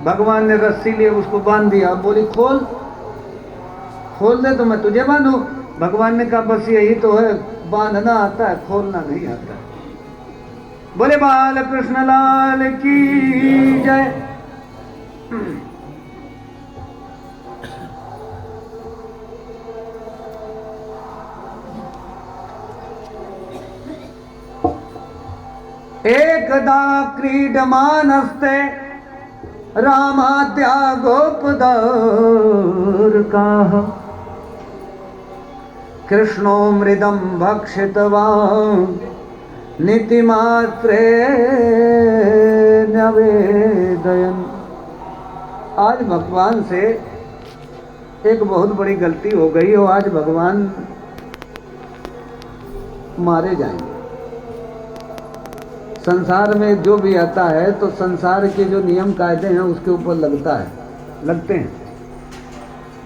भगवान ने रस्सी लिए उसको बांध दिया। बोली खोल, खोल दे तो मैं तुझे बांधू। भगवान ने कहा बस यही तो है, बांधना आता है, खोलना नहीं आता। बोले बाल कृष्ण लाल की जय। एकदा क्रीडमानस्ते रामाद्या गोपदार्काः कृष्णो मृदं भक्षितवान् नीतिमात्रे न्यवेदयन्। आज भगवान से एक बहुत बड़ी गलती हो गई और आज भगवान मारे जाएंगे। संसार में जो भी आता है तो संसार के जो नियम कायदे हैं उसके ऊपर लगते हैं।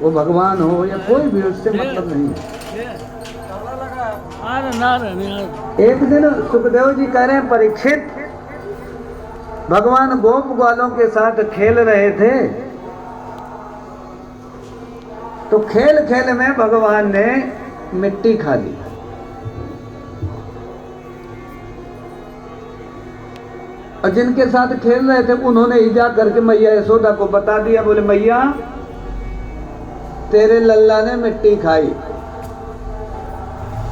वो भगवान हो या कोई भी, उससे मतलब नहीं है। एक दिन सुखदेव जी कह रहे हैं परीक्षित, भगवान गोप ग्वालों के साथ खेल रहे थे तो खेल खेल में भगवान ने मिट्टी खा ली। और जिनके साथ खेल रहे थे उन्होंने ईजा करके मैया यशोदा को बता दिया। बोले मैया तेरे लल्ला ने मिट्टी खाई।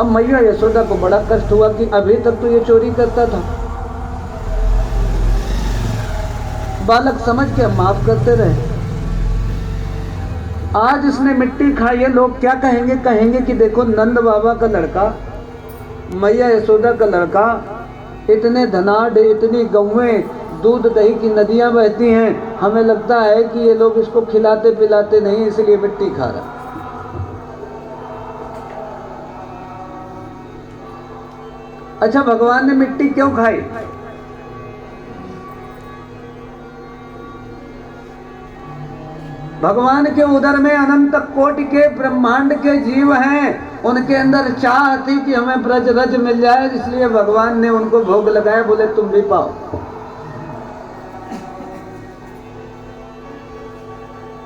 अब मैया यशोदा को बड़ा कष्ट हुआ कि अभी तक तो ये चोरी करता था, बालक समझ के माफ करते रहे, आज इसने मिट्टी खाई है। लोग क्या कहेंगे? कहेंगे कि देखो नंद बाबा का लड़का, मैया यशोदा का लड़का, इतने धनाढ़, इतनी गौएं, दूध दही की नदियां बहती हैं, हमें लगता है कि ये लोग इसको खिलाते पिलाते नहीं, इसलिए मिट्टी खा रहा। अच्छा भगवान ने मिट्टी क्यों खाई? भगवान के उदर में अनंत कोटि के ब्रह्मांड के जीव हैं, उनके अंदर चाह थी कि हमें ब्रज रज मिल जाए, इसलिए भगवान ने उनको भोग लगाया। बोले तुम भी पाओ।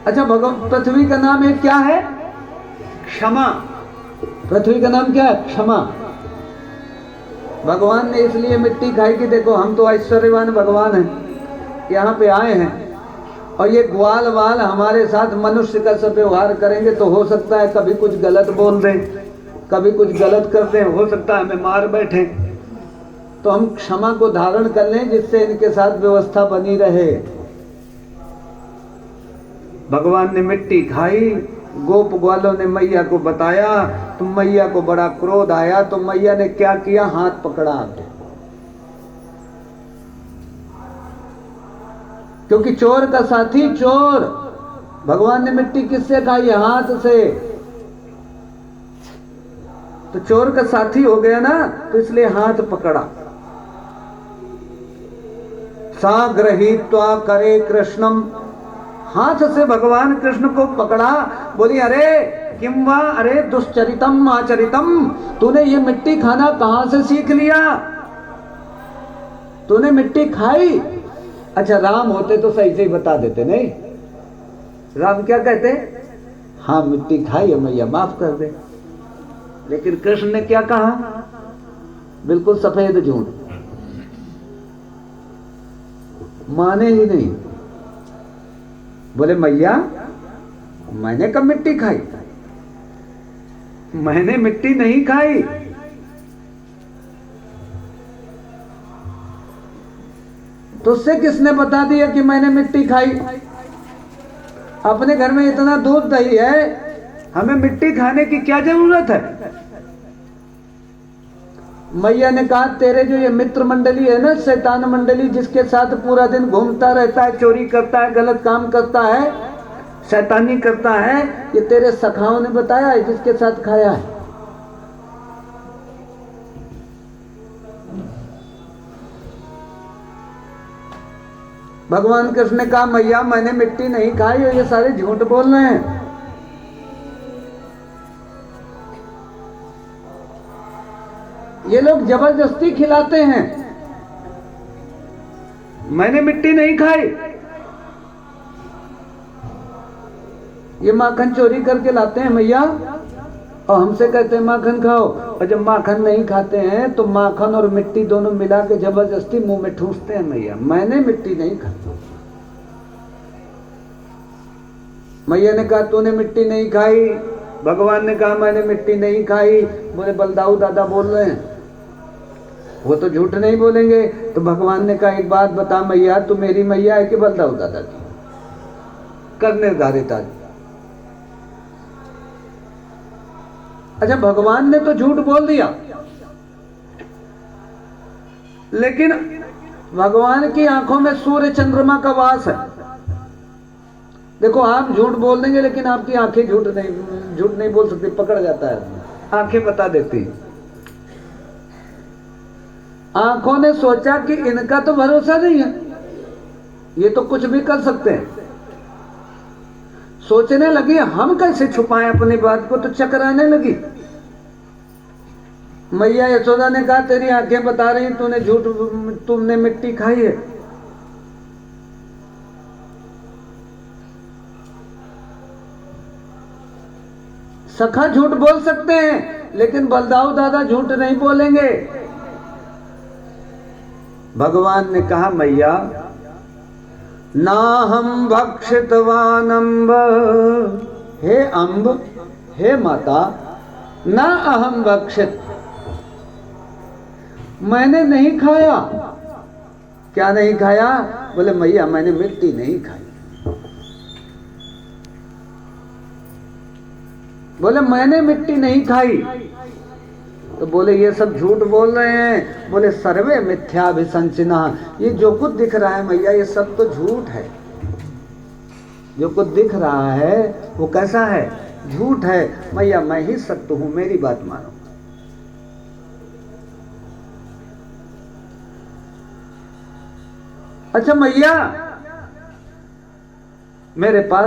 अच्छा पृथ्वी का नाम एक क्या है? क्षमा। पृथ्वी का नाम क्या है? क्षमा। भगवान ने इसलिए मिट्टी खाई कि देखो हम तो ऐश्वर्यवान भगवान हैं, यहाँ पे आए हैं और ये ग्वाल वाल हमारे साथ मनुष्य का सब व्यवहार करेंगे तो हो सकता है कभी कुछ गलत बोल दें, कभी कुछ गलत कर दें, हो सकता है हमें मार बैठे, तो हम क्षमा को धारण कर लें जिससे इनके साथ व्यवस्था बनी रहे। भगवान ने मिट्टी खाई, गोप ग्वालों ने मैया को बताया तो मैया को बड़ा क्रोध आया। तो मैया ने क्या किया? हाथ पकड़ा आके, क्योंकि चोर का साथी चोर। भगवान ने मिट्टी किससे खाई? हाथ से। तो चोर का साथी हो गया ना, तो इसलिए हाथ पकड़ा। सा गृहीत्वा करे कृष्णम, हाथ से भगवान कृष्ण को पकड़ा। बोली अरे किम वा, अरे दुश्चरितम आचरितम, तूने ये मिट्टी खाना कहां से सीख लिया? तूने मिट्टी खाई? अच्छा राम होते तो सही से ही बता देते, नहीं? राम क्या कहते? हाँ मिट्टी खाई है मैया, माफ कर दे। लेकिन कृष्ण ने क्या कहा? बिल्कुल सफेद झूठ, माने ही नहीं। बोले मैया मैंने कब मिट्टी खाई? मैंने मिट्टी नहीं खाई। तो उससे किसने बता दिया कि मैंने मिट्टी खाई? अपने घर में इतना दूध दही है, हमें मिट्टी खाने की क्या जरूरत है? मैया ने कहा तेरे जो ये मित्र मंडली है ना, शैतान मंडली, जिसके साथ पूरा दिन घूमता रहता है, चोरी करता है, गलत काम करता है, शैतानी करता है, ये तेरे सखाओं ने बताया है जिसके साथ खाया है। भगवान कृष्ण ने कहा मैया मैंने मिट्टी नहीं खाई और ये सारे झूठ बोल रहे हैं। ये लोग जबरदस्ती खिलाते हैं। मैंने मिट्टी नहीं खाई। ये माखन चोरी करके लाते हैं मैया और हमसे कहते हैं माखन खाओ, और जब माखन नहीं खाते हैं तो माखन और मिट्टी दोनों मिला के जबरदस्ती मुंह में ठूसते हैं मैया। मैंने मिट्टी नहीं खाई। मैया ने कहा तूने मिट्टी नहीं खाई, भगवान ने कहा मैंने मिट्टी नहीं खाई। बोले बलदाऊ दादा बोल रहे हैं, वो तो झूठ नहीं बोलेंगे। तो भगवान ने कहा एक बात बता मैया, तू मेरी मैया है कि बलदाऊ दादा की? कर निर्धारित आज। अच्छा, भगवान ने तो झूठ बोल दिया, लेकिन भगवान की आंखों में सूर्य चंद्रमा का वास है। देखो आप झूठ बोल देंगे लेकिन आपकी आंखें झूठ नहीं बोल सकती, पकड़ जाता है, आंखें बता देती हैं। आंखों ने सोचा कि इनका तो भरोसा नहीं है, ये तो कुछ भी कर सकते हैं। सोचने लगी हम कैसे छुपाएं अपनी बात को, तो चकराने लगी। मैया यशोदा ने कहा तेरी आंखें बता रही तुमने मिट्टी खाई है। सखा झूठ बोल सकते हैं लेकिन बलदाऊ दादा झूठ नहीं बोलेंगे। भगवान ने कहा मैया ना हम भक्षितवान अम्ब, हे अम्ब, हे माता, ना अहम भक्षित, मैंने नहीं खाया। क्या नहीं खाया? बोले मैया मैंने मिट्टी नहीं खाई। बोले मैंने मिट्टी नहीं खाई। तो बोले ये सब झूठ बोल रहे हैं। बोले सर्वे मिथ्याभिसंचिना, ये जो कुछ दिख रहा है मैया ये सब तो झूठ है। जो कुछ दिख रहा है वो कैसा है? झूठ है। मैया मैं ही सत्य हूं, मेरी बात मानो। अच्छा मैया मेरे पास